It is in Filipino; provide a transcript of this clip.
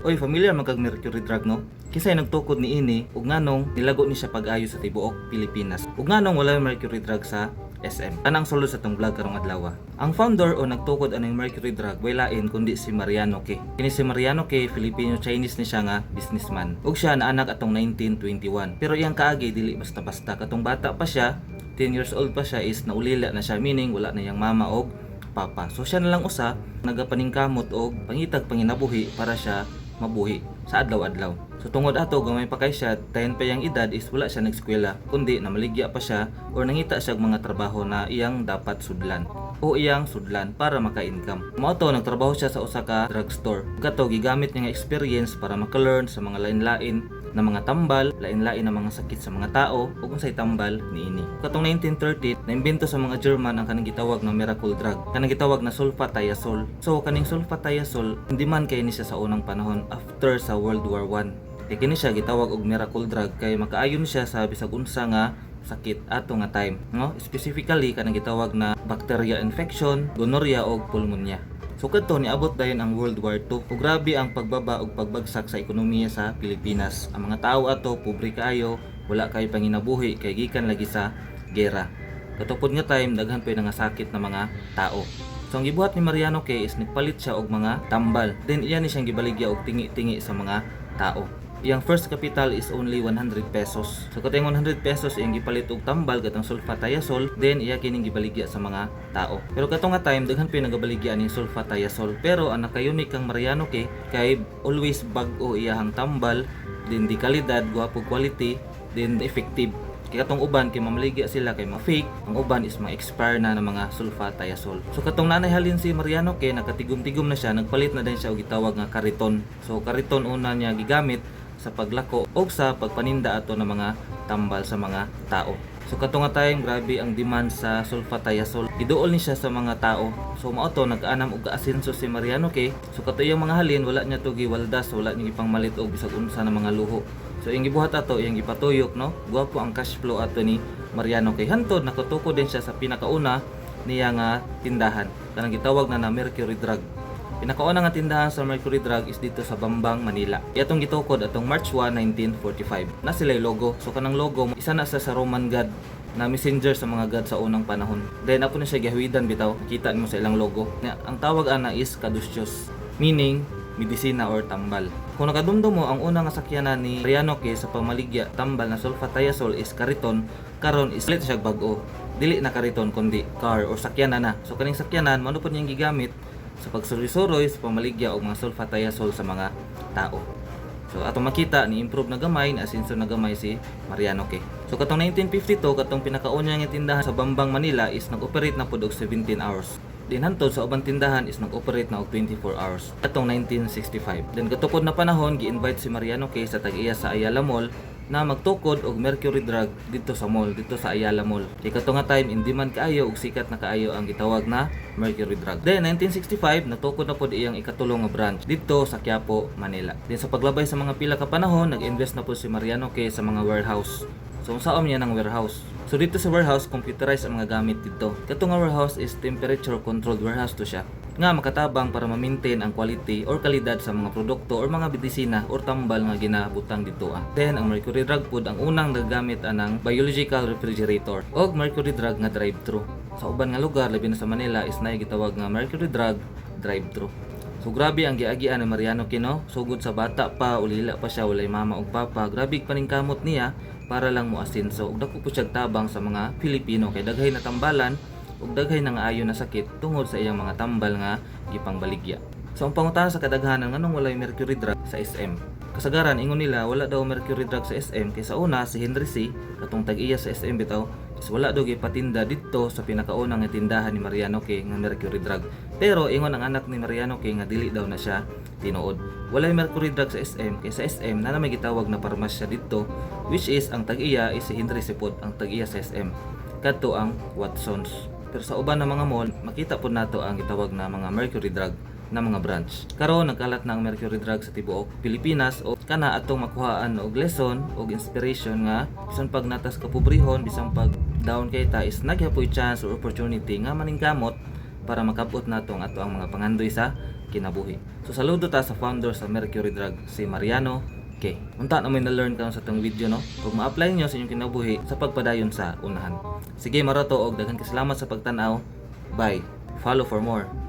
Oy, familiar man kag mercury drug no? Kisay nagtukod ni ini ug nganong nilago ni siya pag-ayo sa tibuok Pilipinas. Ug nganong wala mercury drug sa SM. Kanang sulod sa tong vlog karong adlaw. Ang founder o nagtukod aning mercury drug way lain kundi si Mariano K. Kini si Mariano K, Filipino-Chinese ni siya nga businessman. Ug siya naanak atong 1921. Pero iyang kaagi dili basta-basta, katong bata pa siya, 10 years old pa siya is naulila na siya, meaning wala na yang mama og papa. So siya na lang usa nagapaningkamot og pangitag panginabuhi para siya mabuhi sa adlaw-adlaw. So tungod ato gamay pa kay siya, 10 pa yang edad is wala siya nag-eskwela, kundi namaligya pa siya or nangita siya og mga trabaho na iyang dapat sudlan o iyang sudlan para maka-income. Mao to nagtrabaho siya sa usa ka drugstore. Kato gigamit niya nga experience para maka-learn sa mga lain-lain na mga tambal, lain-lain na mga sakit sa mga tao ug unsay tambal niini. Katong 1930 naimbento sa mga German ang kanang gitawag na miracle drug, kanang gitawag na sulfathiazole. So kaning sulfathiazole hindi man kay ni siya sa unang panahon after sa World War I. Kini siya gitawag og miracle drug kay makaayon siya sa bisag unsa nga sakit ato nga time, no? Specifically kanang gitawag na bacteria infection, gonorrhea ug pulmonya. So kadto niabot dayon ang World War II ug grabe ang pagbaba ug pagbagsak sa ekonomiya sa Pilipinas. Ang mga tawo ato pobre kaayo, wala kay panginabuhi kay gikan lagi sa gera. Katupod nga time daghan pa nga sakit na mga tao. So ang gibuhat ni Mariano K is nagpalit siya og mga tambal. Then iya ni siyang gibaligya og tingi-tingi sa mga tao. Iyang first capital is only 100 pesos. So katong 100 pesos iyang gipalit og tambal katong sulfathiazole, then iya kining gibaligya sa mga tao. Pero katong nga time daghan pa nagabaligya ning sulfathiazole. Pero ang naka-unique kang Mariano K kay always bag-o iyang tambal, then di kalidad, guwapo quality, then effective. Kaya katong uban kay mamaligya sila kay ma-fake, ang uban is ma-expire na ng mga sulfathiazole. So katong nanay halin si Mariano K nakatigom-tigom na siya, nagpalit na din siya og gitawag nga kariton. So kariton una niya gigamit sa paglako o sa pagpaninda ato ng mga tambal sa mga tao. So katong nga time grabe ang demand sa sulfathiazole. Iduol ni siya sa mga tao. So mao to nag-anam og kaasenso si Mariano K. So kato iyang mga halin wala niya to giwaldas, wala niya gipangmalit og bisag unsa na mga luho. So iyang gibuhat ato, iyang gipatuyok, no? Guwapo ang cash flow ato ni Mariano K. Hantod nakatuko din siya sa pinakauna niya nga tindahan. Kanang gitawag na mercury drug. Pinakauna nga tindahan sa mercury drug is dito sa Bambang, Manila. Iatong gitukod atong March 1, 1945. Na sila logo. So kanang logo isa na sa Roman god na messenger sa mga god sa unang panahon. Then apo na siya gahuidan bitaw. Kita mo sa ilang logo. Ang tawag ana is caduceus, meaning medisina or tambal. Kung nakadumdum mo, ang unang sakyanan ni Mariano K sa pamaligya tambal na sulfathiazole is kariton, karon is lit siya bag-o. Dili na kariton kundi car or sakyanan na. So kaning sakyanan mano pod niyang gigamit sa pagsuroy-suroy sa pamaligya og mga sulfathiazole sa mga tao. So atong makita ni improve na gamay, na asenso na gamay si Mariano K. So katong 1952 katong pinakauna nga tindahan sa Bambang, Manila is nag-operate na pod og 17 hours. Din hantod sa ubang tindahan is nag-operate na og 24 hours katong 1965. Then katukod na panahon gi-invite si Mariano K sa tag-iya sa Ayala Mall na magtukod og mercury drug dito sa mall, dito sa Ayala Mall. Kay katong nga time in demand kaayo ug sikat na kaayo ang gitawag na mercury drug. Then 1965 natukod na pod iyang ikatulong nga branch dito sa Quiapo, Manila. Then sa paglabay sa mga pila ka panahon, nag-invest na pod si Mariano K sa mga warehouse. So unsaon niya ng warehouse? So dito sa warehouse, computerized ang mga gamit dito. Katong nga warehouse is temperature controlled warehouse to siya, nga makatabang para ma-maintain ang quality or kalidad sa mga produkto or mga medisina or tambal nga ginabutang dito. Then ang mercury drug pod ang unang nagagamit anang biological refrigerator o mercury drug nga drive-thru. Sa uban nga lugar labi na sa Manila is naay gitawag nga mercury drug drive-thru. So grabe ang giagian ni Mariano K, no? Sugod sa bata pa, ulila pa siya, walay mama ug papa. Grabe paningkamot niya para lang mo asenso. Ug dako po siya tabang sa mga Pilipino kay daghay na tambalan ug daghay na nga ayo na sakit tungod sa iyang mga tambal nga gipangbaligya. So ang pangutana sa kadaghanan nganong walay mercury drug sa SM. Kasagaran ingon nila wala daw mercury drug sa SM kay sa una si Henry C katong tag-iya sa SM bitaw is wala daw gipatinda dito sa pinakaunang nga tindahan ni Mariano K nga mercury drug. Pero ingon ang anak ni Mariano K nga dili daw na siya tinuod. Walay mercury drug sa SM kay sa SM na may gitawag na parmasya dito, which is ang tag-iya is si Henry C pod ang tag-iya sa SM. Kadto ang Watsons. Pero sa uban ng mga mall, makita po nato ang gitawag na mga mercury drug na mga branch. Karon nagkalat na ang mercury drug sa tibuok Pilipinas o kana atong makuhaan og lesson og inspiration nga bisan pag natas kapobrehon, bisan pag down kay ta is nagyapoy chance or opportunity nga maningkamot para makabot nato ang ato ang mga pangandoy sa kinabuhi. So saludo ta sa founder sa Mercury Drug, si Mariano K. Unta na may na-learn karon sa itong video, no? Kung ma-apply nyo sa inyong kinabuhi sa pagpadayon sa unahan. Sige, maroto og daghan kasalamat sa pagtanaw. Bye. Follow for more.